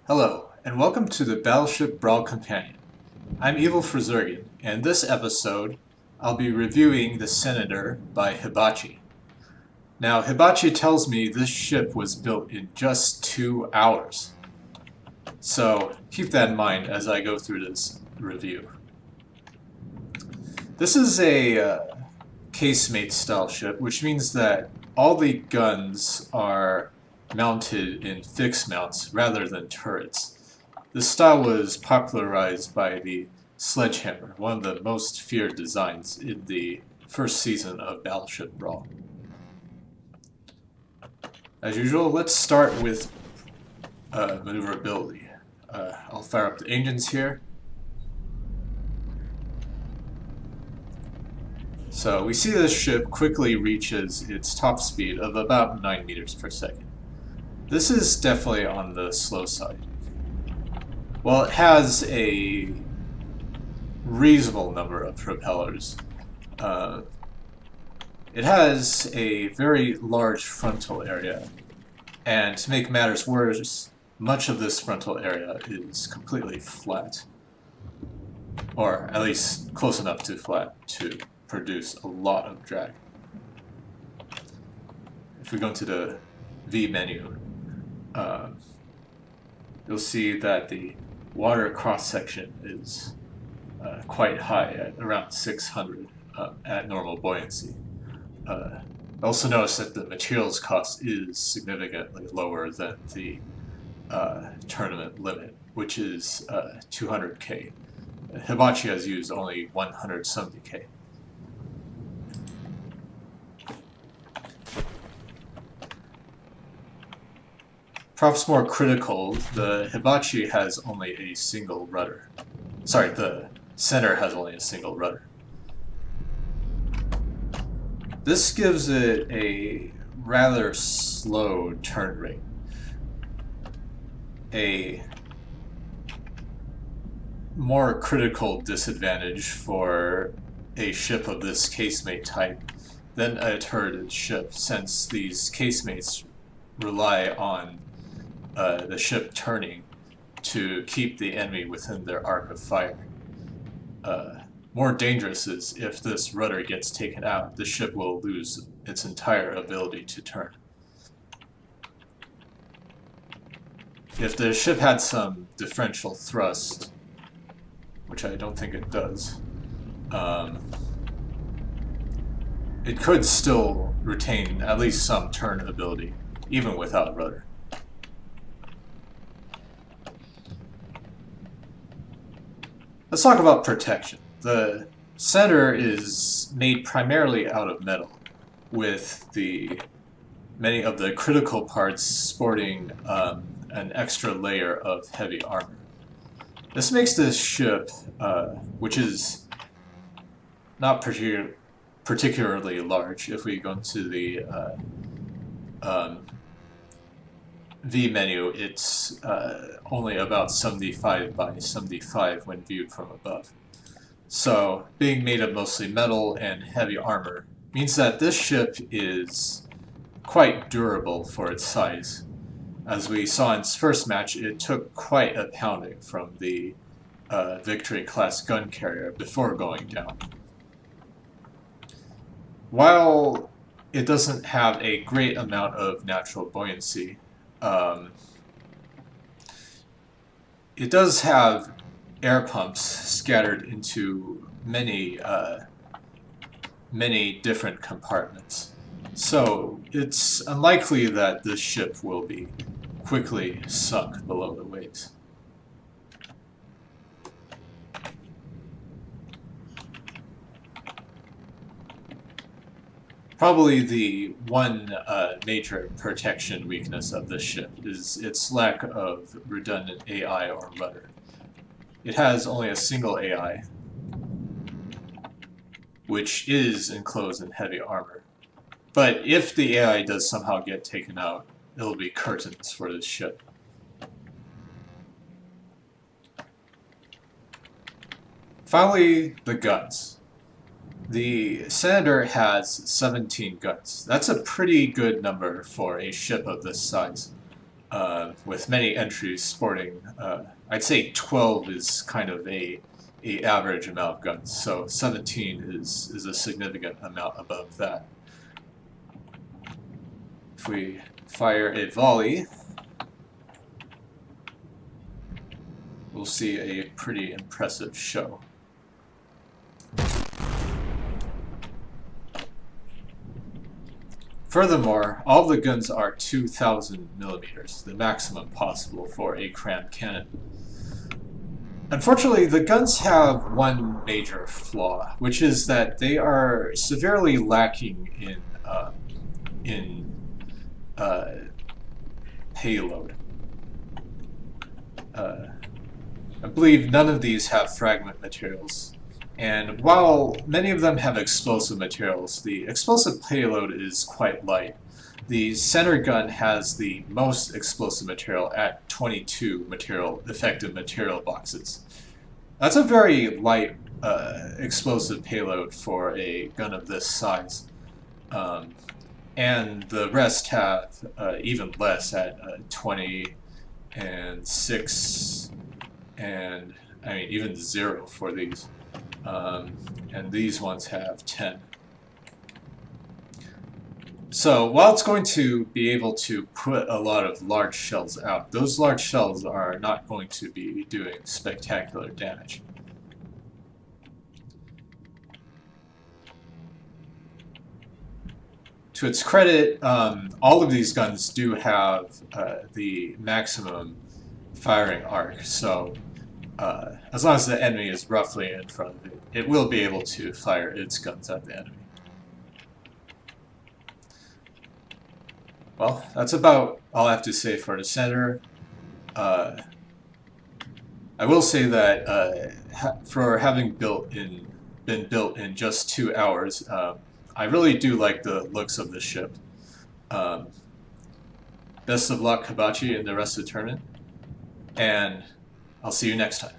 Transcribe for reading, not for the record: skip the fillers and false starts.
Hello, and welcome to the Battleship Brawl Companion. I'm Evil Frizurgan, and in this episode, I'll be reviewing the Senator by Hibachi. Now, Hibachi tells me this ship was built in just 2 hours, so keep that in mind as I go through this review. This is a casemate style ship, which means that all the guns are mounted in fixed mounts rather than turrets. This style was popularized by the Sledgehammer, one of the most feared designs in the first season of Battleship Brawl. As usual, let's start with maneuverability. I'll fire up the engines here. So we see this ship quickly reaches its top speed of about 9 meters per second. This is definitely on the slow side. While it has a reasonable number of propellers, it has a very large frontal area, and to make matters worse, much of this frontal area is completely flat, or at least close enough to flat to produce a lot of drag. If we go into the V menu, you'll see that the water cross-section is quite high at around 600 at normal buoyancy. Also notice that the materials cost is significantly lower than the tournament limit, which is 200k. Hibachi has used only 170k. Perhaps more critical, the Hibachi has only a single rudder. Sorry, the center has only a single rudder. This gives it a rather slow turn rate. A more critical disadvantage for a ship of this casemate type than a turreted ship, since these casemates rely on the ship turning to keep the enemy within their arc of fire. More dangerous is if this rudder gets taken out, the ship will lose its entire ability to turn. If the ship had some differential thrust, which I don't think it does, it could still retain at least some turn ability, even without a rudder. Let's talk about protection. The center is made primarily out of metal, with many of the critical parts sporting an extra layer of heavy armor. This makes this ship, which is not particularly large, if we go into the V menu, it's only about 75 by 75 when viewed from above. So, being made of mostly metal and heavy armor means that this ship is quite durable for its size. As we saw in its first match, it took quite a pounding from the Victory class gun carrier before going down. While it doesn't have a great amount of natural buoyancy, it does have air pumps scattered into many different compartments. So it's unlikely that this ship will be quickly sunk below the waves. Probably the one major protection weakness of this ship is its lack of redundant AI or rudder. It has only a single AI, which is enclosed in heavy armor. But if the AI does somehow get taken out, it'll be curtains for this ship. Finally, the guns. The Senator has 17 guns. That's a pretty good number for a ship of this size. with many entries sporting, I'd say 12 is kind of a average amount of guns, so 17 is a significant amount above that. If we fire a volley, we'll see a pretty impressive show. Furthermore, all the guns are 2,000 millimeters, the maximum possible for a crammed cannon. Unfortunately, the guns have one major flaw, which is that they are severely lacking in payload. I believe none of these have fragment materials. And while many of them have explosive materials, the explosive payload is quite light. The center gun has the most explosive material at 22 effective material boxes. That's a very light explosive payload for a gun of this size. And the rest have even less at 20 and 6 and I mean even 0 for these. And these ones have 10. So while it's going to be able to put a lot of large shells out, those large shells are not going to be doing spectacular damage. To its credit, all of these guns do have the maximum firing arc, so as long as the enemy is roughly in front of it, it will be able to fire its guns at the enemy. Well, that's about all I have to say for the center. I will say that for having been built in just 2 hours, I really do like the looks of this ship. Best of luck, Hibachi, in the rest of the tournament, and I'll see you next time.